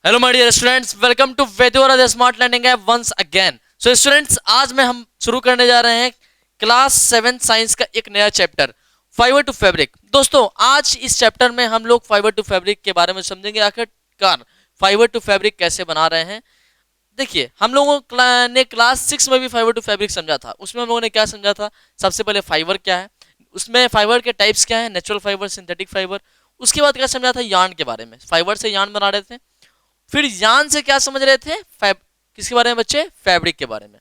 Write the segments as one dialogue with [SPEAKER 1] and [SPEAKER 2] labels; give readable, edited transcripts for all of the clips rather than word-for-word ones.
[SPEAKER 1] Hello my dear students, welcome to Vedora the smart learning app once again. So students, आज में हम शुरू करने जा रहे हैं क्लास 7 साइंस का एक नया चैप्टर, फाइबर टू फैब्रिक। दोस्तों, आज इस चैप्टर में हम लोग फाइबर टू फैब्रिक के बारे में समझेंगे। आखिरकार फाइबर टू फैब्रिक कैसे बना रहे हैं। देखिए, हम लोगों ने क्लास 6 में भी फाइबर टू फैब्रिक समझा था। उसमें हम लोगों ने क्या समझा था? सबसे पहले फाइबर क्या है, उसमें फाइबर के टाइप्स क्या है, नेचुरल फाइबर, सिंथेटिक फाइबर। उसके बाद क्या समझा था? यार्न के बारे में, फाइबर से यार्न बना रहे थे। फिर यान से क्या समझ रहे थे? किसके बारे में बच्चे? फैब्रिक के बारे में।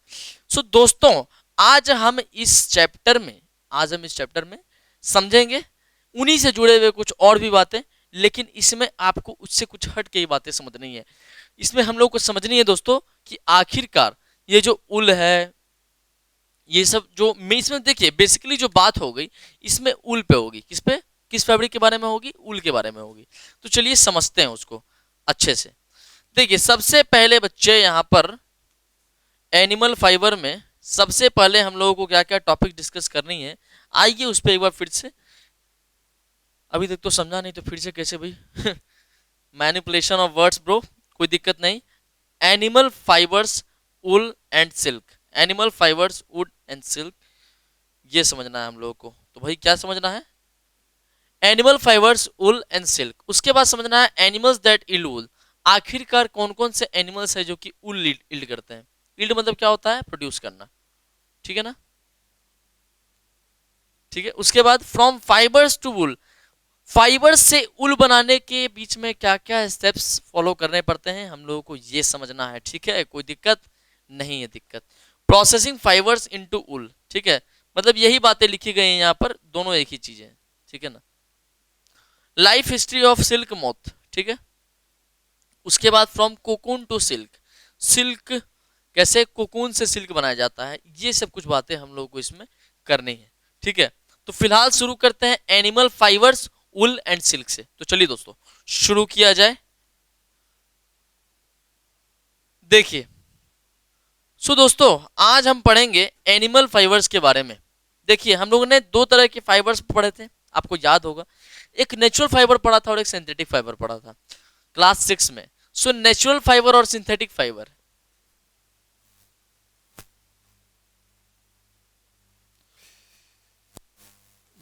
[SPEAKER 1] सो दोस्तों, आज हम इस चैप्टर में समझेंगे उन्हीं से जुड़े हुए कुछ और भी बातें, लेकिन इसमें आपको उससे कुछ हट के ही बातें समझनी है। इसमें हम लोग को समझनी है दोस्तों कि आखिरकार ये जो उल है, ये सब जो इसमें देखिए बेसिकली जो बात हो गई इसमें उल पे होगी। किस पे? किस फैब्रिक के बारे में होगी? उल के बारे में होगी। तो चलिए समझते हैं उसको अच्छे से। देखिए, सबसे पहले बच्चे यहाँ पर एनिमल फाइबर में सबसे पहले हम लोगों को क्या क्या टॉपिक डिस्कस करनी है, आइए उस पर एक बार फिर से। अभी तक तो समझा नहीं तो फिर से कैसे भाई? मैनिपुलेशन ऑफ वर्ड्स ब्रो, कोई दिक्कत नहीं। Animal fibres, wool and silk. Animal fibres, wood and silk, ये समझना है हम लोगों को। तो भाई क्या समझना है? Animal fibres, wool and silk. उसके बाद समझना है एनिमल्स दैट इल्ड वुल। आखिरकार कौन कौन से एनिमल्स है जो कि उल इल्ड करते हैं? इल्ड मतलब क्या होता है? प्रोड्यूस करना। ठीक है ना? ठीक है। उसके बाद from fibres to wool, fibres से उल बनाने के बीच में क्या क्या स्टेप्स फॉलो करने पड़ते हैं, हम लोगों को ये समझना है। ठीक है, कोई दिक्कत नहीं है। दिक्कत प्रोसेसिंग फाइबर्स इनटू उल। ठीक है, मतलब यही बातें लिखी गई हैं यहाँ पर, दोनों एक ही चीज है। ठीक है ना? Life history of silk moth. ठीक है। उसके बाद from cocoon to silk, silk कैसे कोकून से सिल्क बनाया जाता है, ये सब कुछ बातें हम लोगों को इसमें करनी है। ठीक है, तो फिलहाल शुरू करते हैं animal fibres, wool and silk से। तो चलिए दोस्तों शुरू किया जाए। देखिए, सो दोस्तों आज हम पढ़ेंगे एनिमल फाइबर्स के बारे में। देखिए, हम लोगों ने दो तरह के फाइबर्स पढ़े थे, आपको याद होगा। एक नेचुरल फाइबर पढ़ा था और एक सिंथेटिक फाइबर पढ़ा था क्लास 6 में। सो नेचुरल फाइबर और synthetic fibre,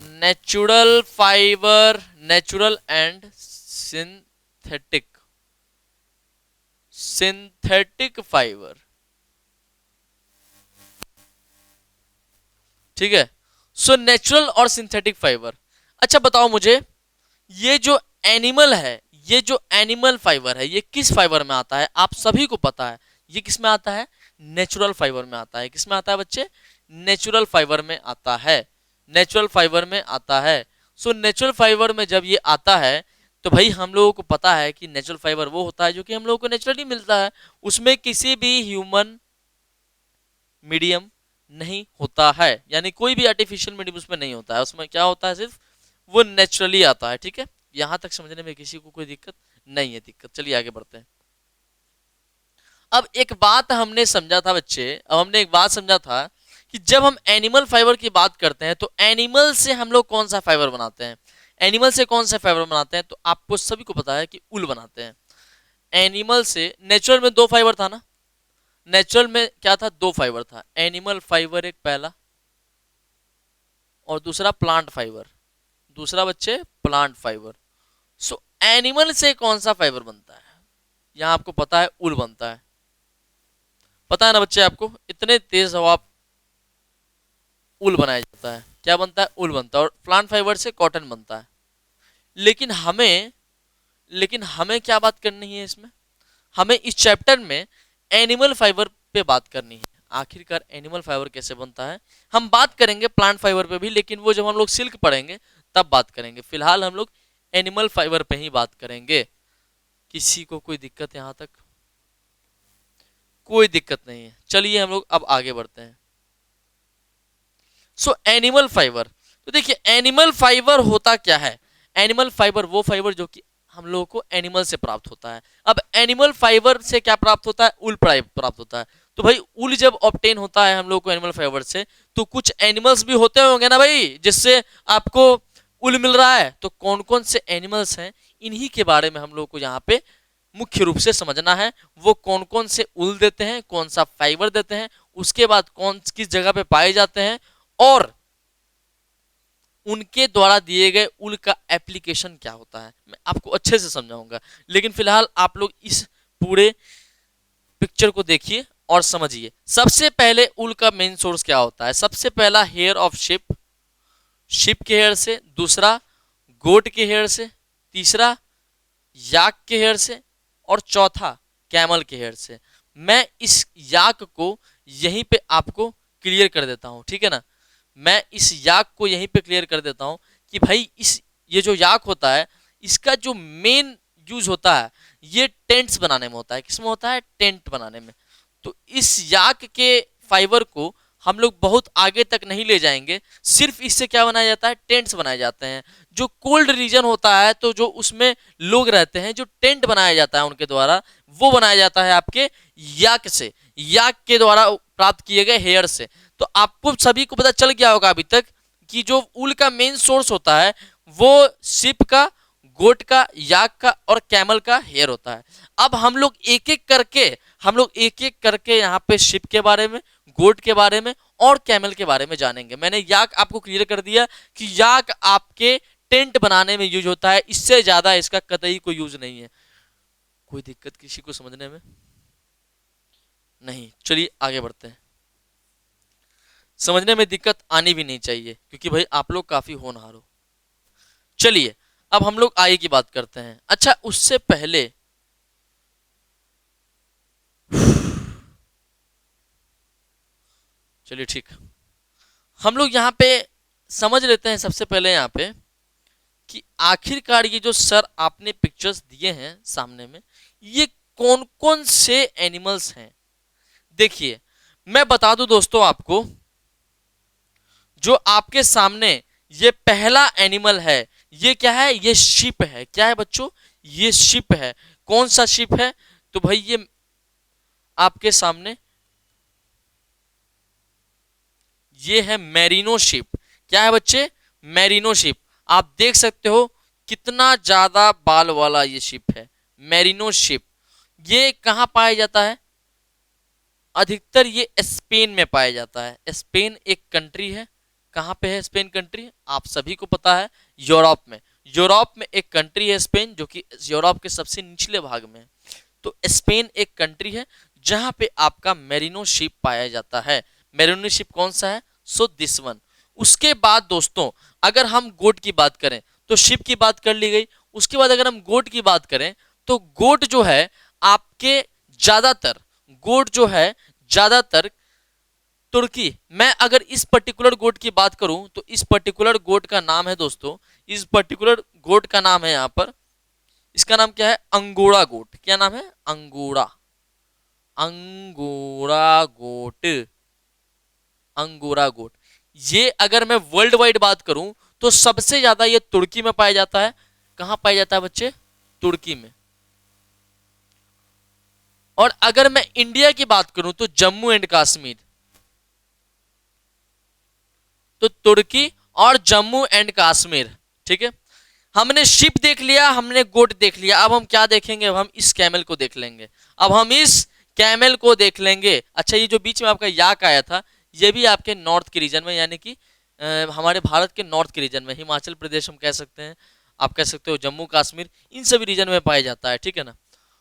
[SPEAKER 1] natural fibre, natural and synthetic, synthetic fibre. ठीक है। सो नेचुरल और सिंथेटिक फाइबर। अच्छा बताओ मुझे, ये जो एनिमल है, ये जो एनिमल फाइबर है, ये किस फाइबर में आता है? आप सभी को पता है ये किस में आता है? नेचुरल फाइबर में आता है। किस में आता है बच्चे? नेचुरल फाइबर में आता है। नेचुरल फाइबर में आता है। सो नेचुरल फाइबर में जब ये आता है तो भाई हम लोगों को पता है कि नेचुरल फाइबर वो होता है जो कि हम लोगों को नेचुरली मिलता है। उसमें किसी भी ह्यूमन मीडियम नहीं होता है, यानी कोई भी आर्टिफिशियल मीडियम उसमें नहीं होता है। उसमें क्या होता है? सिर्फ वो नेचुरली आता है। ठीक है, यहां तक समझने में किसी को कोई दिक्कत नहीं है? दिक्कत, चलिए आगे बढ़ते हैं। अब एक बात हमने समझा था बच्चे, अब हमने एक बात समझा था कि जब हम एनिमल फाइबर की बात करते हैं तो एनिमल से हम लोग कौन सा फाइबर बनाते हैं? एनिमल से कौन सा फाइबर बनाते हैं? तो आपको सभी को पता है कि उल बनाते हैं। एनिमल से नेचुरल में दो फाइबर था ना? नेचुरल में क्या था? दो फाइबर था। एनिमल फाइबर एक पहला, और दूसरा प्लांट फाइबर। दूसरा बच्चे प्लांट फाइबर। सो एनिमल से कौन सा फाइबर बनता है? यहां आपको पता है उल बनता है। पता है ना बच्चे आपको? इतने तेज हो आप, उल बनाया जाता है। क्या बनता है? उल बनता है। और प्लांट फाइबर से कॉटन बनता है। लेकिन हमें लेकिन हमें क्या बात करनी है इसमें? हमें इस चैप्टर में एनिमल फाइबर पे बात करनी है। आखिरकार एनिमल फाइबर कैसे बनता है। हम बात करेंगे प्लांट फाइबर पे भी, लेकिन वो जब हम लोग सिल्क पढ़ेंगे तब बात करेंगे। फिलहाल हम लोग एनिमल फाइबर पे ही बात करेंगे। किसी को कोई दिक्कत यहां तक? कोई दिक्कत नहीं है। चलिए हम लोग अब आगे बढ़ते हैं। सो एनिमल फाइबर, तो देखिए एनिमल फाइबर होता क्या है? एनिमल फाइबर वो फाइबर जो कि हम लोगों को एनिमल से प्राप्त होता है। अब एनिमल फाइबर से क्या प्राप्त होता है? उल प्राप्त होता है। तो भाई उल जब ऑब्टेन होता है हम लोग को एनिमल फाइबर से, तो कुछ एनिमल्स भी होते होंगे ना भाई, जिससे आपको उल मिल रहा है। तो कौन कौन से एनिमल्स हैं, इन्हीं के बारे में हम लोग को यहाँ पे मुख्य रूप से समझना है। वो कौन कौन से उल देते हैं, कौन सा फाइबर देते हैं, उसके बाद कौन किस जगह पे पाए जाते हैं, और उनके द्वारा दिए गए उल का एप्लीकेशन क्या होता है, मैं आपको अच्छे से समझाऊंगा। लेकिन फिलहाल आप लोग इस पूरे पिक्चर को देखिए और समझिए। सबसे पहले उल का मेन सोर्स क्या होता है? सबसे पहला हेयर ऑफ शिप, शिप के हेयर से, दूसरा गोट के हेयर से, तीसरा याक के हेयर से, और चौथा कैमल के हेयर से। मैं इस याक को यहीं पे आपको क्लियर कर देता हूं, ठीक है ना। मैं इस याक को यहीं पे क्लियर कर देता हूं कि भाई इस ये जो याक होता है, इसका जो मेन यूज होता है ये टेंट्स बनाने में होता है। किसमें होता है? टेंट बनाने में। तो इस याक के फाइबर को हम लोग बहुत आगे तक नहीं ले जाएंगे, सिर्फ इससे क्या बनाया जाता है? टेंट्स बनाए जाते हैं। जो कोल्ड रीजन होता है, तो जो उसमें लोग रहते हैं, जो टेंट बनाया जाता है उनके द्वारा, वो बनाया जाता है आपके याक से, याक के द्वारा प्राप्त किए गए हेयर से। तो आपको सभी को पता चल गया होगा अभी तक कि जो उल का मेन सोर्स होता है वो शिप का, गोट का, याक का और कैमल का हेयर होता है। अब हम लोग एक एक करके यहाँ पे शिप के बारे में, गोट के बारे में और कैमल के बारे में जानेंगे। मैंने याक आपको क्लियर कर दिया कि याक आपके टेंट बनाने में यूज होता है, इससे ज्यादा इसका कतई कोई यूज नहीं है। कोई दिक्कत किसी को समझने में? नहीं, चलिए आगे बढ़ते हैं। समझने में दिक्कत आनी भी नहीं चाहिए क्योंकि भाई आप लोग काफी होनहार हो। चलिए अब हम लोग आगे की बात करते हैं। अच्छा, उससे पहले चलिए ठीक, हम लोग यहाँ पे समझ लेते हैं सबसे पहले यहाँ पे कि आखिरकार ये जो सर आपने पिक्चर्स दिए हैं सामने में, ये कौन कौन से एनिमल्स हैं। देखिए मैं बता दूं दोस्तों आपको, जो आपके सामने ये पहला एनिमल है, ये क्या है? ये शिप है। क्या है बच्चों? ये शिप है। कौन सा शिप है? तो भाई ये आपके सामने ये है मैरिनो शिप। क्या है बच्चे? Merino sheep. आप देख सकते हो कितना ज्यादा बाल वाला ये शिप है, मैरिनो शिप। ये कहाँ पाया जाता है? अधिकतर ये स्पेन में पाया जाता है। स्पेन एक कंट्री है। कहाँ पे है स्पेन कंट्री? आप सभी को पता है, यूरोप में। यूरोप में एक कंट्री है स्पेन, जो कि यूरोप के सबसे निचले भाग में है। तो स्पेन एक कंट्री है जहां पे आपका मेरिनो शिप पाया जाता है। मेरिनो शिप कौन सा है? So this one. उसके बाद दोस्तों अगर हम गोट की बात करें तो शिप की बात कर ली गई। उसके बाद अगर हम गोट की बात करें तो गोट जो है आपके ज्यादातर, गोट जो है ज्यादातर तुर्की। मैं अगर इस पर्टिकुलर गोट की बात करूं तो इस पर्टिकुलर गोट का नाम है दोस्तों, इस पर्टिकुलर गोट का नाम है यहाँ पर, इसका नाम क्या है? अंगोरा गोट। क्या नाम है? अंगोरा, अंगोरा गोट, अंगोरा गोट। ये अगर मैं वर्ल्ड वाइड बात करूं तो सबसे ज्यादा ये तुर्की में पाया जाता है। कहां पाया जाता है बच्चे? तुर्की में। और अगर मैं इंडिया की बात करूं तो जम्मू एंड कश्मीर। तो तुर्की और जम्मू एंड कश्मीर, ठीक है। हमने शिप देख लिया, हमने गोट देख लिया। अब हम क्या देखेंगे? अब हम इस कैमल को देख लेंगे। अब हम इस कैमल को देख लेंगे। अच्छा, ये जो बीच में आपका याक आया था, ये भी आपके नॉर्थ के रीजन में, यानी कि हमारे भारत के नॉर्थ के रीजन में, हिमाचल प्रदेश हम कह सकते हैं, आप कह सकते हो जम्मू कश्मीर, इन सभी रीजन में पाया जाता है, ठीक है ना।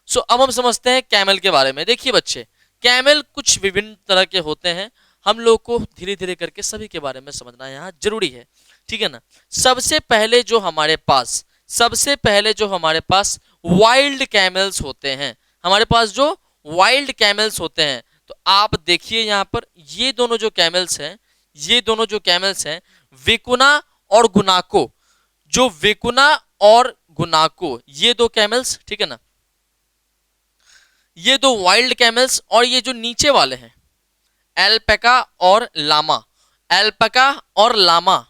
[SPEAKER 1] सो अब हम समझते हैं कैमल के बारे में। देखिए बच्चे, कैमल कुछ विभिन्न तरह के होते हैं। हम लोग को धीरे धीरे करके सभी के बारे में समझना यहाँ जरूरी है, ठीक है ना। सबसे पहले जो हमारे पास वाइल्ड कैमल्स होते हैं। हमारे पास जो वाइल्ड कैमल्स होते हैं, तो आप देखिए यहाँ पर ये दोनों जो कैमल्स हैं, विकुना और गुनाको। जो विकुना और गुनाको, ये दो कैमल्स, ठीक है ना, ये दो वाइल्ड कैमल्स। और ये जो नीचे वाले हैं, एल्पैका और लामा, एल्पैका और लामा,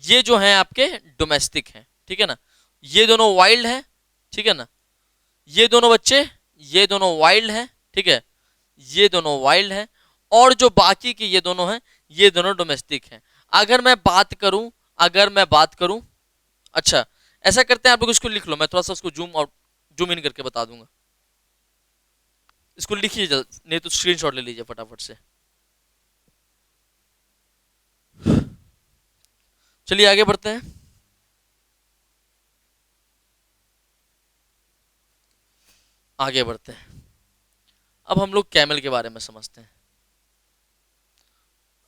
[SPEAKER 1] ये जो हैं आपके डोमेस्टिक हैं, ठीक है ना। ये दोनों वाइल्ड हैं, ठीक है ना। ये दोनों बच्चे, ये दोनों वाइल्ड हैं, ठीक है, ये दोनों वाइल्ड हैं। और जो बाकी के ये दोनों हैं, ये दोनों डोमेस्टिक हैं। अगर मैं बात करूं, अच्छा ऐसा करते हैं, आप लोग इसको लिख लो, मैं थोड़ा सा उसको जूम इन करके बता दूंगा। इसको लिखिए जल्द, नहीं तो स्क्रीनशॉट ले लीजिए फटाफट से। चलिए आगे बढ़ते हैं। आगे बढ़ते हैं। अब हम लोग कैमल के बारे में समझते हैं।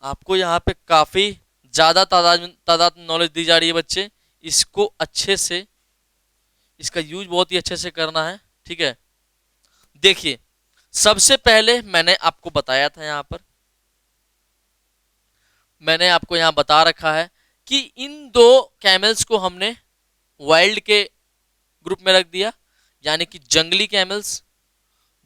[SPEAKER 1] आपको यहाँ पे काफी ज्यादा तादाद तादाद नॉलेज दी जा रही है बच्चे, इसको अच्छे से, इसका यूज बहुत ही अच्छे से करना है, ठीक है। देखिए, सबसे पहले मैंने आपको बताया था, यहाँ पर मैंने आपको यहाँ बता रखा है कि इन दो कैमल्स को हमने वाइल्ड के ग्रुप में रख दिया, यानी कि जंगली कैमल्स,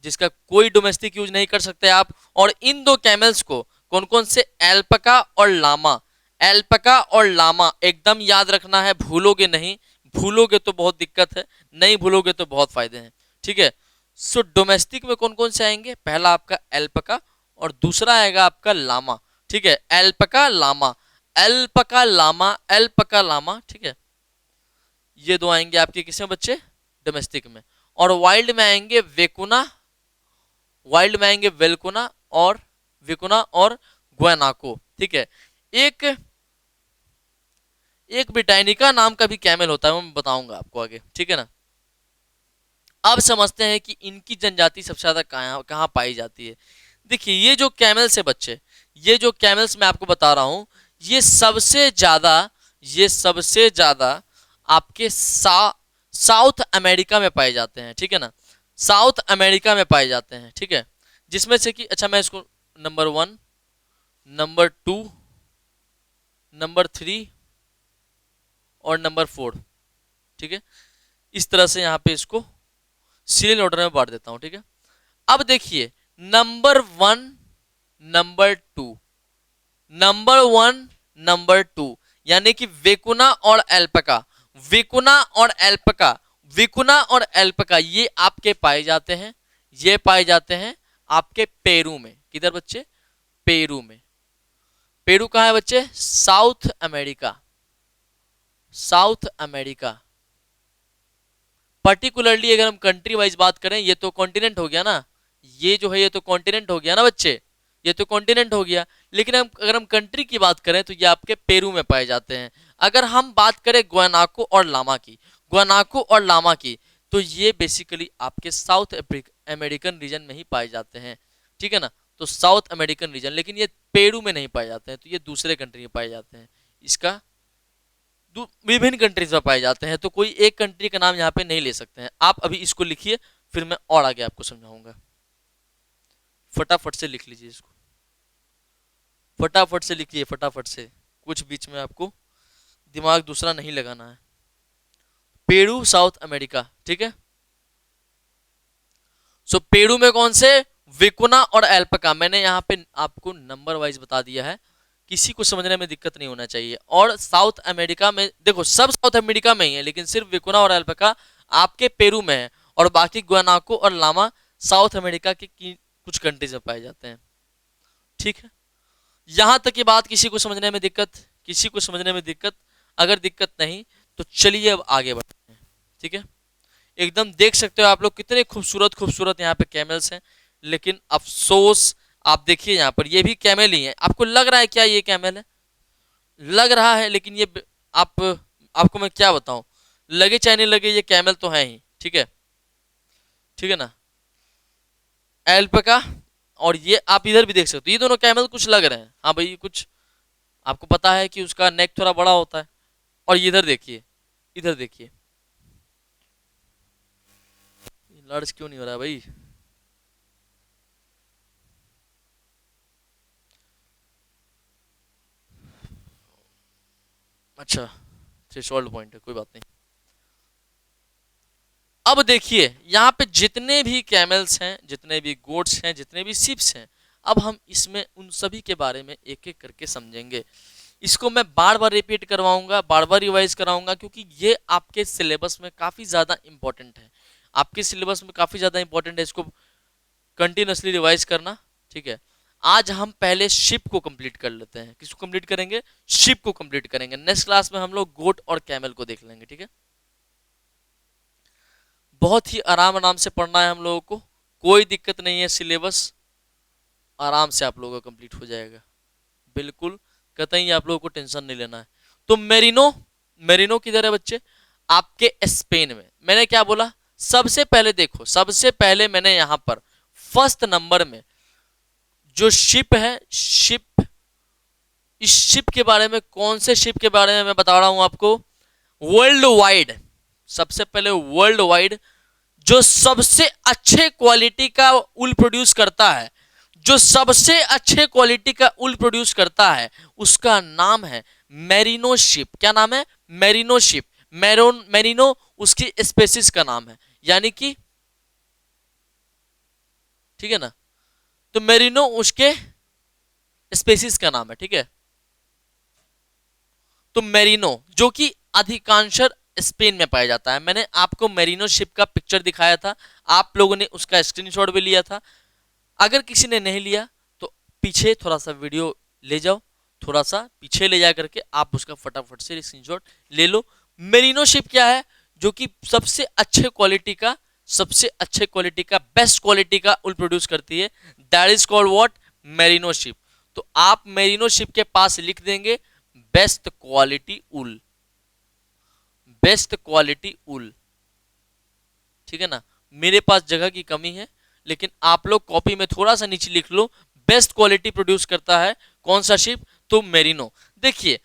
[SPEAKER 1] जिसका कोई डोमेस्टिक यूज नहीं कर सकते आप। और इन दो कैमल्स को कौन कौन से, एल्पका और लामा, एल्पका और लामा एकदम याद रखना है, भूलोगे नहीं, भूलोगे तो बहुत दिक्कत है, नहीं भूलोगे तो बहुत फायदे हैं, ठीक है। सो डोमेस्टिक में कौन कौन से आएंगे, पहला आपका एल्पका और दूसरा आएगा आपका लामा, ठीक है। एल्पका लामा, एल्पका लामा, एल्पका लामा, ठीक है। ये दो आएंगे आपके किसमें बच्चे, डोमेस्टिक में। और वाइल्ड में आएंगे वेकुना, वाइल्ड में आएंगे वेलकुना और विकुना और ग्वेनाको, ठीक है। एक एक ब्रिटानिका नाम का भी कैमल होता है, वो मैं बताऊंगा आपको आगे, ठीक है ना। अब समझते हैं कि इनकी जनजाति सबसे ज्यादा कहाँ कहाँ पाई जाती है। देखिए, ये जो कैमल्स है बच्चे, ये जो कैमल्स मैं आपको बता रहा हूं, ये सबसे ज्यादा, ये सबसे ज्यादा आपके साउथ अमेरिका में पाए जाते हैं, ठीक है ना, साउथ अमेरिका में पाए जाते हैं, ठीक है। जिसमें से कि, अच्छा मैं इसको नंबर 1, नंबर 2, नंबर 3 और नंबर 4, ठीक है, इस तरह से यहाँ पे इसको सीरियल ऑर्डर में बांट देता हूँ, ठीक है। अब देखिए, नंबर 1, नंबर 2, नंबर 1, नंबर 2, यानी कि वेकुना और एल्पका, विकुना और एल्पका, विकुना और एल्पका, ये आपके पाए जाते हैं, ये पाए जाते हैं आपके पेरू में। किधर बच्चे, पेरू में। पेरू कहाँ है बच्चे, south America, south America. Particularly अगर हम कंट्री वाइज बात करें, ये तो कॉन्टिनेंट हो गया ना, ये जो है ये तो कॉन्टिनेंट हो गया ना बच्चे, ये तो कॉन्टिनेंट हो गया। लेकिन हम अगर हम कंट्री की बात करें तो ये आपके पेरू में पाए जाते हैं। अगर हम बात करें ग्वानाको और लामा की, ग्वानाको और लामा की, तो ये बेसिकली आपके साउथ अमेरिकन रीजन में ही पाए जाते हैं, ठीक है ना। तो साउथ अमेरिकन रीजन, लेकिन ये पेरू में नहीं पाए जाते हैं, तो ये दूसरे कंट्री में पाए जाते हैं। इसका विभिन्न कंट्रीज में पाए जाते हैं, तो कोई एक कंट्री का नाम यहाँ पे नहीं ले सकते हैं आप। अभी इसको लिखिए, फिर मैं और आगे आपको समझाऊंगा। फटाफट से लिख लीजिए इसको, फटाफट से लिखिए, फटाफट से, कुछ बीच में आपको दिमाग दूसरा नहीं लगाना है। पेरू साउथ अमेरिका, ठीक है। सो पेरू में कौन से, विकुना और एल्पका, मैंने यहाँ पे आपको नंबर वाइज बता दिया है, किसी को समझने में दिक्कत नहीं होना चाहिए। और साउथ अमेरिका में देखो, सब साउथ अमेरिका में ही है, लेकिन सिर्फ विकुना और एल्पका आपके पेरू में है, और बाकी ग्वानाको और लामा साउथ अमेरिका के कुछ कंट्रीज में पाए जाते हैं, ठीक है। यहां तक की बात किसी को समझने में दिक्कत, किसी को समझने में दिक्कत, अगर दिक्कत नहीं तो चलिए अब आगे बढ़ते हैं, ठीक है। एकदम देख सकते हो आप लोग कितने खूबसूरत खूबसूरत यहाँ पे कैमल्स हैं, लेकिन अफसोस, आप देखिए यहाँ पर ये भी कैमल ही है। आपको लग रहा है क्या ये कैमल है, लग रहा है, लेकिन ये आप, आपको मैं क्या बताऊं, लगे चाहे नहीं लगे ये कैमल तो है ही, ठीक है, ठीक है ना। एल्पका, और ये आप इधर भी देख सकते हो, ये दोनों कैमल कुछ लग रहे हैं, हाँ भाई कुछ, आपको पता है कि उसका नेक थोड़ा बड़ा होता है। और इधर देखिए, इधर देखिए, लर्ज क्यों नहीं हो रहा है भाई, अच्छा थ्रेशोल्ड पॉइंट है, कोई बात नहीं। अब देखिए, यहाँ पे जितने भी कैमल्स हैं, जितने भी गोट्स हैं, जितने भी शिप्स हैं, अब हम इसमें उन सभी के बारे में एक एक करके समझेंगे। इसको मैं बार बार रिपीट करवाऊंगा, बार बार रिवाइज कराऊंगा, क्योंकि ये आपके सिलेबस में काफ़ी ज़्यादा इंपॉर्टेंट है, आपके सिलेबस में काफ़ी ज़्यादा इंपॉर्टेंट है इसको कंटिन्यूसली रिवाइज करना, ठीक है। आज हम पहले शिप को कंप्लीट कर लेते हैं। किसको कंप्लीट करेंगे, शिप को कंप्लीट करेंगे। नेक्स्ट क्लास में हम लोग गोट और कैमल को देख लेंगे, ठीक है। बहुत ही आराम आराम से पढ़ना है हम लोगों को, कोई दिक्कत नहीं है, सिलेबस आराम से आप लोगों का कंप्लीट हो जाएगा, बिल्कुल कतई आप लोगों को टेंशन नहीं लेना है। तो मेरिनो, मेरिनो किधर है बच्चे? आपके स्पेन में। मैंने क्या बोला? सबसे पहले देखो, सबसे पहले मैंने यहां पर फर्स्ट नंबर में जो शिप है, शिप, इस शिप के बारे में, कौन से शिप के बारे में मैं बता रहा हूं आपको? वर्ल्ड वाइड, सबसे पहले वर्ल्ड वाइड जो सबसे अच्छे क्वालिटी का उल प्रोड्यूस करता है, जो सबसे अच्छे क्वालिटी का उल प्रोड्यूस करता है, उसका नाम है मेरिनो शिप। क्या नाम है? Merino ship. मेरिनो उसकी स्पेसिस का नाम है, यानी कि, ठीक है ना, तो मेरिनो उसके स्पेसिस का नाम है, ठीक है। तो मेरिनो जो कि अधिकांशर स्पेन में पाया जाता है। मैंने आपको मेरिनो शिप का पिक्चर दिखाया था, आप लोगों ने उसका स्क्रीनशॉट भी लिया था। अगर किसी ने नहीं लिया तो पीछे थोड़ा सा वीडियो ले जाओ, थोड़ा सा पीछे ले जा करके आप उसका फटाफट से स्क्रीनशॉट ले लो। मेरिनो शिप क्या है? जो कि सबसे अच्छे क्वालिटी का, सबसे अच्छे क्वालिटी का, बेस्ट क्वालिटी का उल प्रोड्यूस करती है। That is called what? Merino ship. तो आप मेरिनो शिप के पास लिख देंगे बेस्ट क्वालिटी उल, बेस्ट क्वालिटी उल, ठीक है ना। मेरे पास जगह की कमी है, लेकिन आप लोग कॉपी में थोड़ा सा नीचे लिख लो, बेस्ट क्वालिटी प्रोड्यूस करता है कौन सा शिप? तो मेरिनो। देखिए,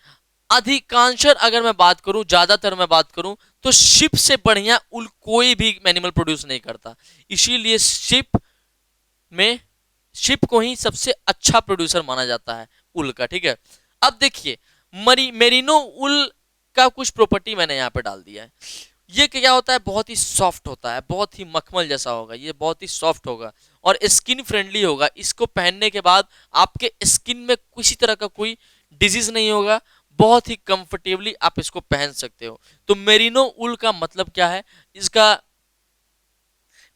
[SPEAKER 1] अधिकांशर अगर मैं बात करूं, ज्यादातर मैं बात करूं, तो शिप से बढ़िया उल कोई भी एनिमल प्रोड्यूस नहीं करता। इसीलिए शिप में, शिप को ही सबसे अच्छा प्रोड्यूसर माना जाता है उल का, ठीक है। अब देखिए, मेरिनो उल का कुछ प्रॉपर्टी मैंने यहाँ पे डाल दिया है। ये क्या होता है? बहुत ही सॉफ्ट होता है, बहुत ही मखमल जैसा होगा, ये बहुत ही सॉफ्ट होगा और स्किन फ्रेंडली होगा। इसको पहनने के बाद आपके स्किन में किसी तरह का कोई डिजीज नहीं होगा, बहुत ही कंफर्टेबली आप इसको पहन सकते हो। तो मेरिनो उल का मतलब क्या है, इसका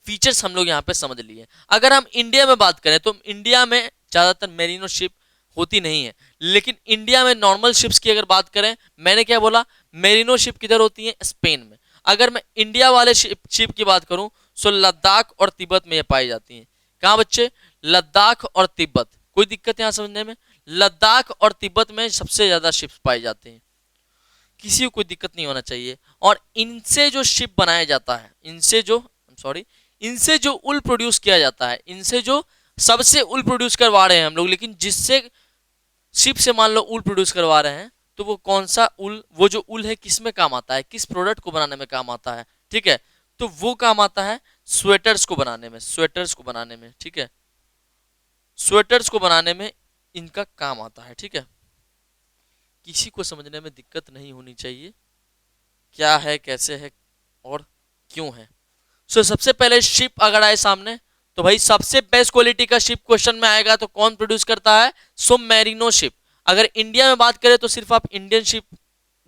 [SPEAKER 1] फीचर्स हम लोग यहाँ पे समझ लिए। अगर हम इंडिया में बात करें तो इंडिया में ज्यादातर मेरिनो शिप होती नहीं है, लेकिन इंडिया में नॉर्मल शिप्स की अगर बात करें, मैंने क्या बोला? मेरिनो शिप किधर होती है? स्पेन में। अगर मैं इंडिया वाले शिप की बात करूं तो लद्दाख और तिब्बत में ये पाई जाती हैं। कहाँ बच्चे? लद्दाख और तिब्बत। कोई दिक्कत यहाँ समझने में? लद्दाख और तिब्बत में सबसे ज्यादा शिप्स पाई जाते हैं, किसी को कोई दिक्कत नहीं होना चाहिए। और इनसे जो शिप बनाया जाता है, इनसे जो, सॉरी, इनसे जो उल प्रोड्यूस किया जाता है, इनसे जो सबसे उल प्रोड्यूस करवा रहे हैं हम लोग, लेकिन जिससे शिप से मान लो उल प्रोड्यूस करवा रहे हैं, तो वो कौन सा उल, वो जो उल है किस में काम आता है? किस प्रोडक्ट को बनाने में काम आता है? ठीक है, तो वो काम आता है स्वेटर्स को बनाने में, स्वेटर्स को बनाने में, ठीक है, स्वेटर्स को बनाने में इनका काम आता है, ठीक है। किसी को समझने में दिक्कत नहीं होनी चाहिए, क्या है, कैसे है और क्यों है। सबसे पहले शिप अगर आए सामने, तो भाई सबसे बेस्ट क्वालिटी का शिप क्वेश्चन में आएगा तो कौन प्रोड्यूस करता है? Merino ship. अगर इंडिया में बात करें तो सिर्फ आप इंडियन शिप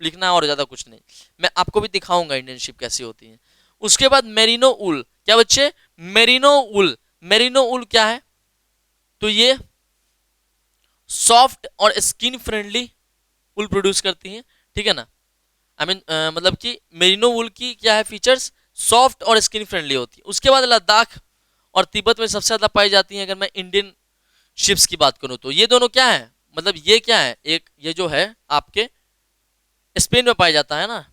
[SPEAKER 1] लिखना है और ज्यादा कुछ नहीं। मैं आपको भी दिखाऊंगा इंडियन शिप कैसी होती है। उसके बाद मेरिनो उल, क्या बच्चे? मेरिनो उल, मेरिनो उल क्या है? तो ये सॉफ्ट और स्किन फ्रेंडली उल प्रोड्यूस करती है, ठीक है ना। आई मीन मतलब कि मेरिनो वूल की क्या है फीचर्स? सॉफ्ट और स्किन फ्रेंडली होती है। उसके बाद लद्दाख और तिब्बत में सबसे ज्यादा पाई जाती हैं। अगर मैं इंडियन शिप्स की बात करूं तो ये दोनों क्या है, मतलब ये क्या है, एक ये जो है आपके स्पेन में पाया जाता है ना,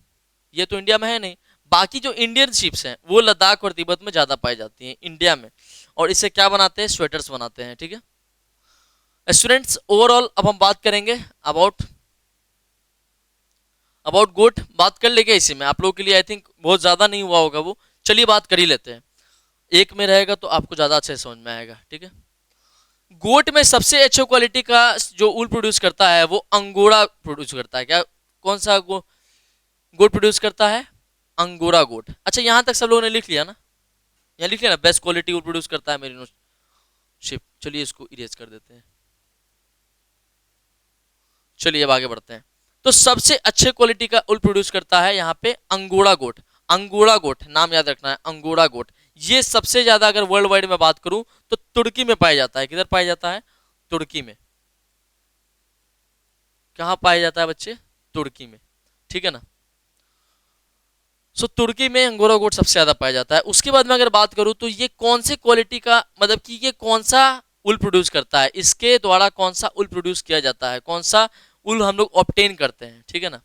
[SPEAKER 1] ये तो इंडिया में है नहीं। बाकी जो इंडियन शिप्स हैं वो लद्दाख और तिब्बत में ज्यादा पाई जाती हैं इंडिया में, और इससे क्या बनाते हैं? स्वेटर्स बनाते हैं, ठीक है स्टूडेंट्स। ओवरऑल अब हम बात करेंगे अबाउट गोट, बात कर लेंगे इसी में। आप लोगों के लिए आई थिंक बहुत ज्यादा नहीं हुआ होगा वो, चलिए बात कर ही लेते हैं। एक में रहेगा तो आपको ज्यादा अच्छे से समझ में आएगा, ठीक है। गोट में सबसे अच्छे क्वालिटी का जो ऊल प्रोड्यूस करता है वो अंगोरा प्रोड्यूस करता है। क्या, कौन सा गोट प्रोड्यूस करता है? अंगोरा गोट। अच्छा, यहां तक सब लोगों ने लिख लिया ना? यहाँ लिख लिया ना, बेस्ट क्वालिटी ऊल प्रोड्यूस करता है मेरिनो शिप। चलिए इसको इरेज कर देते हैं। चलिए अब आगे बढ़ते हैं। तो सबसे अच्छे क्वालिटी का उल प्रोड्यूस करता है यहाँ पे अंगोरा गोट। अंगोरा गोट नाम याद रखना है, अंगोरा गोट। ये सबसे ज्यादा अगर वर्ल्ड वाइड में बात करूं तो तुर्की में पाया जाता है। किधर पाया जाता है? तुर्की में। कहाँ पाया जाता है बच्चे? तुर्की में, ठीक है ना। सो तुर्की में अंगोरा गोट सबसे ज़्यादा पाया जाता है। उसके बाद में अगर बात करूँ तो ये कौन से क्वालिटी का, मतलब कि ये कौन सा उल प्रोड्यूस करता है, इसके द्वारा कौन सा उल प्रोड्यूस किया जाता है, कौन सा उल हम लोग ऑब्टेन करते हैं, ठीक है ना,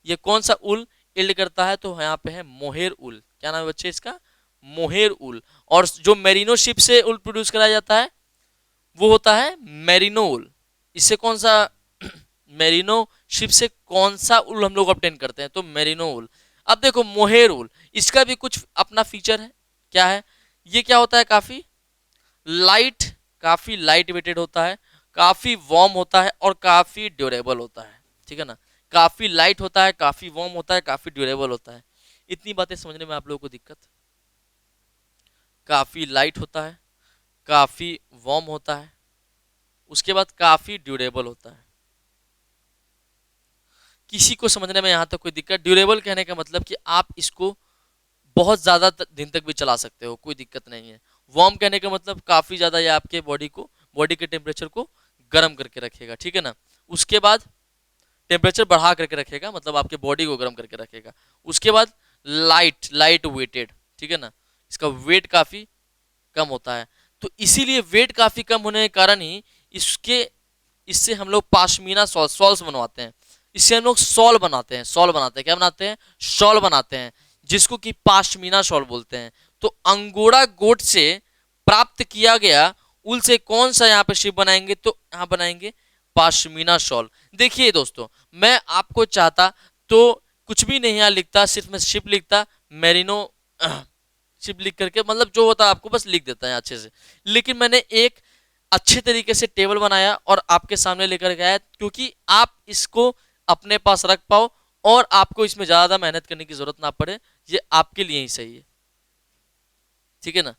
[SPEAKER 1] ये कौन सा उल इल्ड करता है, तो यहाँ पे है मोहेर उल। क्या नाम है बच्चे इसका? मोहेर उल। और जो मेरिनो शिप से उल प्रोड्यूस कराया जाता है वो होता है मेरिनो उल। इससे कौन सा मेरिनो शिप से कौन सा उल हम लोग ऑब्टेन करते हैं, तो मेरिनो उल। अब देखो मोहेर उल, इसका भी कुछ अपना फीचर है। क्या है? ये क्या होता है, लाइट काफी लाइट वेटेड होता है, काफी वार्म होता है और काफी ड्यूरेबल होता है, ठीक है ना। काफी लाइट होता है, काफी वार्म होता है, काफी ड्यूरेबल होता है। इतनी बातें समझने में आप लोगों को दिक्कत? काफी लाइट होता है, काफी वार्म होता है, उसके बाद काफी ड्यूरेबल होता है। किसी को समझने में यहाँ तक कोई दिक्कत? ड्यूरेबल कहने का मतलब कि आप इसको बहुत ज्यादा दिन तक भी चला सकते हो, कोई दिक्कत नहीं है। वार्म कहने का मतलब काफी ज्यादा ये आपके बॉडी के टेम्परेचर को गर्म करके रखेगा, ठीक है ना। उसके बाद टेम्परेचर बढ़ा करके रखेगा, मतलब आपके बॉडी को गर्म करके रखेगा। उसके बाद लाइट वेटेड, ठीक है ना, इसका वेट काफी कम होता है। तो इसीलिए वेट काफी कम होने के कारण ही इससे हम लोग पाशमीना सॉल्स बनवाते हैं। इससे हम लोग शॉल बनाते हैं। क्या बनाते हैं? शॉल बनाते हैं, जिसको कि पाशमीना शॉल बोलते हैं। तो अंगोरा गोट से प्राप्त किया गया उल से कौन सा यहाँ पे शिप बनाएंगे, तो यहाँ बनाएंगे पाशमीना शॉल। देखिए दोस्तों, मैं आपको चाहता तो कुछ भी नहीं यहाँ लिखता, सिर्फ मैं शिप लिखता, मेरिनो शिप लिख करके, मतलब जो होता है आपको बस लिख देता है अच्छे से। लेकिन मैंने एक अच्छे तरीके से टेबल बनाया और आपके सामने लेकर के आया, क्योंकि आप इसको अपने पास रख पाओ और आपको इसमें ज्यादा मेहनत करने की जरूरत ना पड़े। ये आपके लिए ही सही है, ठीक है ना।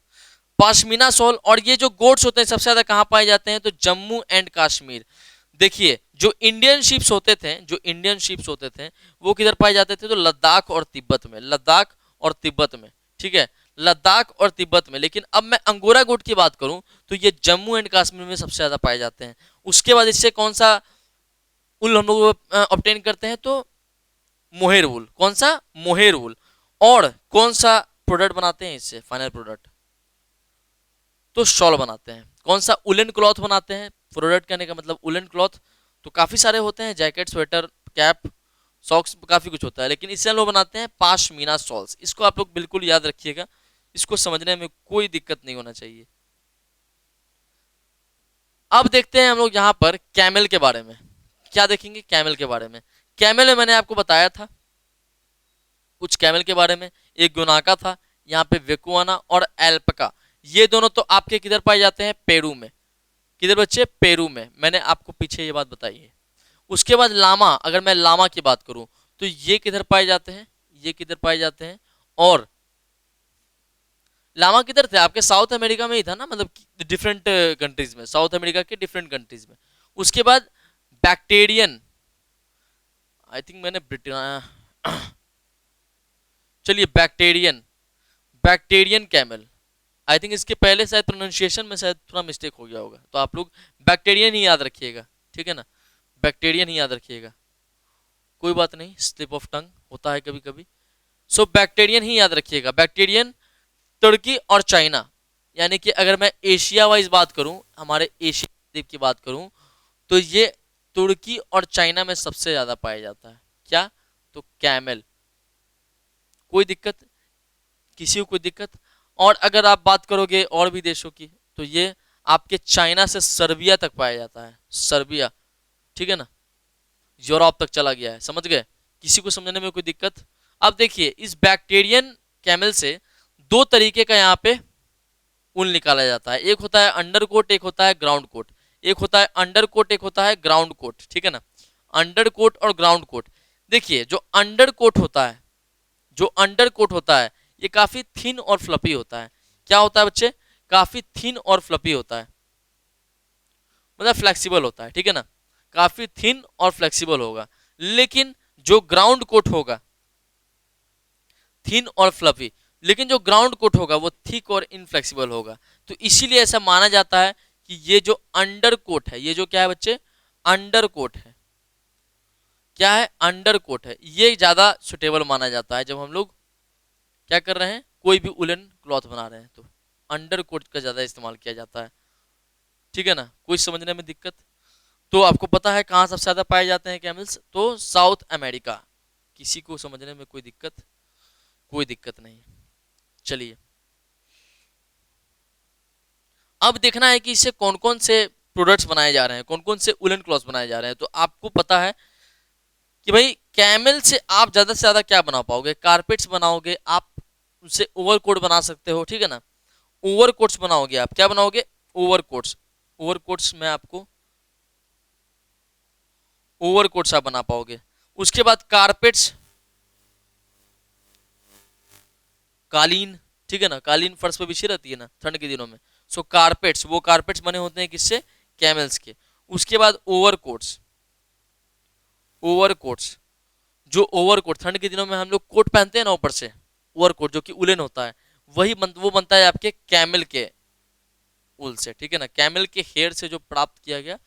[SPEAKER 1] पाशमीना शॉल। और ये जो गोट्स होते हैं सबसे ज्यादा कहाँ पाए जाते हैं, तो जम्मू एंड कश्मीर। देखिए जो इंडियन शिप्स होते थे वो किधर पाए जाते थे, तो लद्दाख और तिब्बत में, ठीक है, लद्दाख और तिब्बत में। लेकिन अब मैं अंगोरा गोट की बात करूं तो ये जम्मू एंड कश्मीर में सबसे ज्यादा पाए जाते हैं। उसके बाद इससे कौन सा उल हम लोग ऑब्टेन करते हैं, तो मोहेर उल। कौन सा? मोहेर उल। और कौन सा प्रोडक्ट बनाते हैं इससे, फाइनल प्रोडक्ट, तो शॉल बनाते हैं। कौन सा? उलन क्लॉथ बनाते हैं। प्रोडक्ट कहने का मतलब उलन क्लॉथ तो काफी सारे होते हैं, जैकेट, स्वेटर, कैप, सॉक्स, काफी कुछ होता है, लेकिन इससे हम लोग बनाते हैं पाशमीना शॉल्स। इसको आप लोग बिल्कुल याद रखिएगा, इसको समझने में कोई दिक्कत नहीं होना चाहिए। अब देखते हैं हम लोग यहाँ पर कैमल के बारे में। क्या देखेंगे? कैमल के बारे में। कैमल में मैंने आपको बताया था कुछ कैमल के बारे में। एक गुनाका था, यहाँ पे वेकुआना और एल्पका, ये दोनों तो आपके किधर पाए जाते हैं? पेरू में। किधर बच्चे? पेरू में। मैंने आपको पीछे ये बात बताई है। उसके बाद लामा, अगर मैं लामा की बात करूं तो ये किधर पाए जाते हैं? ये किधर पाए जाते हैं? और लामा किधर थे? आपके साउथ अमेरिका में ही था ना, मतलब डिफरेंट कंट्रीज में, साउथ अमेरिका के डिफरेंट कंट्रीज में। उसके बाद बैक्टेरियन, आई थिंक मैंने चलिए बैक्टेरियन कैमल, आई थिंक इसके पहले शायद प्रोनाउंसिएशन में शायद थोड़ा मिस्टेक हो गया होगा, तो आप लोग बैक्टेरियन ही याद रखिएगा, ठीक है ना, बैक्टेरियन ही याद रखिएगा, कोई बात नहीं, स्लिप ऑफ टंग होता है कभी कभी। सो बैक्टेरियन ही याद रखिएगा। बैक्टेरियन, तुर्की और चाइना, यानी कि अगर मैं एशिया वाइज बात करूं, हमारे एशिया द्वीप की बात करूं, तो ये तुर्की और चाइना में सबसे ज्यादा पाया जाता है। क्या? तो कैमल। कोई दिक्कत? किसी को कोई दिक्कत? और अगर आप बात करोगे और भी देशों की, तो ये आपके चाइना से सर्बिया तक पाया जाता है, सर्बिया, ठीक है ना, यूरोप तक चला गया है। समझ गए? किसी को समझने में कोई दिक्कत? अब देखिए इस बैक्टीरियन कैमल से दो तरीके का यहाँ पे ऊन निकाला जाता है। एक होता है अंडर कोट, एक होता है ग्राउंड कोट। एक होता है अंडर कोट, एक होता है ग्राउंड कोट, ठीक है ना, अंडर कोट और ग्राउंड कोट। देखिए जो अंडर कोट होता है ये काफी थिन और फ्लफी होता है। क्या होता है बच्चे? काफी थिन और फ्लफी होता है, मतलब फ्लेक्सिबल होता है, ठीक है ना, काफी थिन और फ्लेक्सिबल होगा। लेकिन जो ग्राउंड कोट होगा, थिन और फ्लफी, लेकिन जो ग्राउंड कोट होगा वो थिक और इनफ्लेक्सिबल होगा। तो इसीलिए ऐसा माना जाता है कि ये जो अंडर कोट है, ये जो क्या है बच्चे? अंडर कोट है। क्या है? अंडर कोट है। ये ज्यादा सुटेबल माना जाता है जब हम लोग क्या कर रहे हैं, कोई भी उलन क्लॉथ बना रहे हैं तो अंडर कोट का ज़्यादा इस्तेमाल किया जाता है। ठीक है ना, कोई समझने में दिक्कत? तो आपको पता है कहाँ सबसे ज़्यादा पाए जाते हैं कैमल्स, तो साउथ अमेरिका। किसी को समझने में कोई दिक्कत? कोई दिक्कत नहीं। चलिए, अब देखना है कि इससे कौन कौन से प्रोडक्ट्स बनाए जा रहे हैं, कौन कौन से उलन क्लॉथ्स बनाए जा रहे हैं। तो आपको पता है कि भाई कैमल से आप ज़्यादा से ज़्यादा क्या बना पाओगे, कारपेट्स बनाओगे आप, उससे ओवरकोट बना सकते हो। ठीक है ना, ओवरकोट्स बनाओगे आप, क्या बनाओगे, ओवरकोट्स। ओवरकोट्स में आपको ओवरकोट्स आप बना पाओगे। उसके बाद कारपेट्स, कालीन, ठीक है ना, कालीन फर्श पे बिछी रहती है ना ठंड के दिनों में। सो कारपेट्स, वो कारपेट्स बने होते हैं किससे, कैमल्स के। उसके बाद ओवरकोट्स, ओवरकोट्स, जो ओवरकोट ठंड के दिनों में हम लोग कोट पहनते हैं ना ऊपर से, ओवरकोट जो कि उलेन होता है, वो बनता है आपके कैमल के उल से। ठीक है ना, कैमल के हेयर से जो प्राप्त किया गया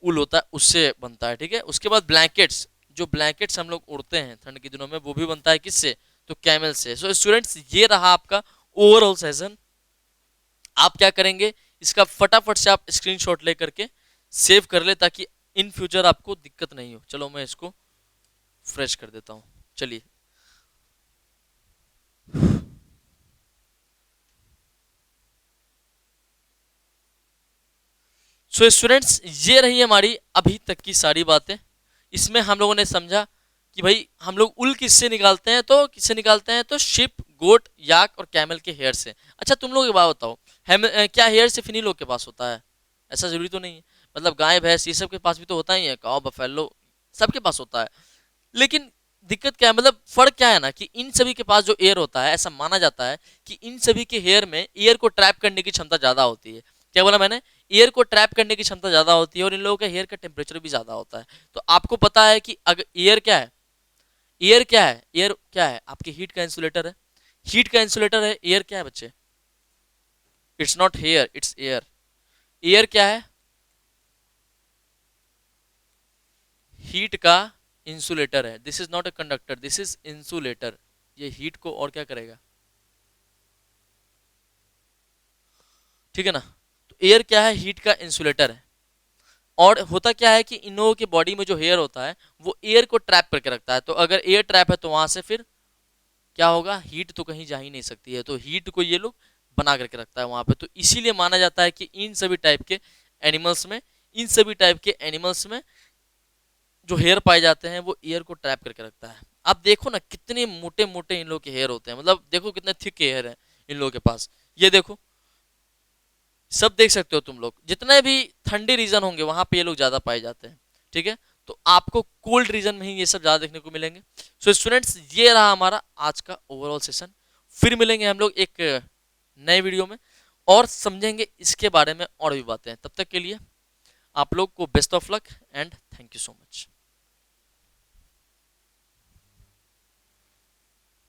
[SPEAKER 1] उल होता है उससे बनता है। ठीक है, उसके बाद ब्लैंकेट्स, जो ब्लैंकेट्स हम लोग उड़ते हैं ठंड के दिनों में, वो भी बनता है किससे, तो कैमल से। सो स्टूडेंट्स, ये रहा आपका ओवरऑल सेशन। आप क्या करेंगे, इसका फटाफट से आप स्क्रीनशॉट ले करके सेव कर ले, ताकि इन फ्यूचर आपको दिक्कत नहीं हो। चलो मैं इसको फ्रेश कर देता हूँ। चलिए, सो स्टूडेंट्स, ये रही हमारी अभी तक की सारी बातें। इसमें हम लोगों ने समझा कि भाई हम लोग उल किससे निकालते हैं, तो किससे निकालते हैं, तो शिप, गोट, याक और कैमल के हेयर से। अच्छा तुम लोग एक बात बताओ, क्या हेयर सिर्फ इन्हीं लोग के पास होता है? ऐसा जरूरी तो नहीं है। मतलब गाय भैंस ये सब के पास भी तो होता ही है, काऊ बफेलो सबके पास होता है। लेकिन दिक्कत क्या है, मतलब फर्क क्या है ना, कि इन सभी के पास जो एयर होता है, ऐसा माना जाता है कि इन सभी के हेयर में एयर को ट्रैप करने की क्षमता ज्यादा होती है। क्या बोला मैंने, एयर को ट्रैप करने की क्षमता ज्यादा होती है, और इन लोगों के हेयर का टेम्परेचर भी ज्यादा होता है। तो आपको पता है कि अगर एयर क्या है, एयर क्या है, एयर क्या है, आपकी हीट का इंसुलेटर है। हीट का इंसुलेटर है, एयर क्या है बच्चे, it's not here, it's air. Air क्या है, हीट का इंसुलेटर है। This is not a conductor, this is insulator. ये हीट को और क्या करेगा, ठीक है ना। तो एयर क्या है, हीट का इंसुलेटर है। और होता क्या है कि इन लोगों की बॉडी में जो हेयर होता है, वो एयर को ट्रैप करके रखता है। तो अगर एयर ट्रैप है तो वहां से फिर क्या होगा, हीट तो कहीं जा ही नहीं सकती है। तो हीट को ये लोग बना करके रखता है वहां पे। तो इसीलिए माना जाता है कि इन सभी टाइप के एनिमल्स में, इन सभी टाइप के एनिमल्स में जो हेयर पाए जाते हैं, वो एयर को ट्रैप करके रखता है। आप देखो ना कितने मोटे मोटे इन लोग के हेयर होते हैं, मतलब देखो कितने थिक हेयर है इन लोगों के पास। ये देखो, सब देख सकते हो तुम लोग, जितने भी ठंडे रीजन होंगे वहां पे ये लोग ज्यादा पाए जाते हैं। ठीक है, तो आपको कोल्ड रीजन में ही ये सब ज्यादा देखने को मिलेंगे। सो स्टूडेंट्स, ये रहा हमारा आज का ओवरऑल सेशन। फिर मिलेंगे हम लोग एक नए वीडियो में, और समझेंगे इसके बारे में और भी बातें। तब तक के लिए आप लोग को best of luck and thank you so much.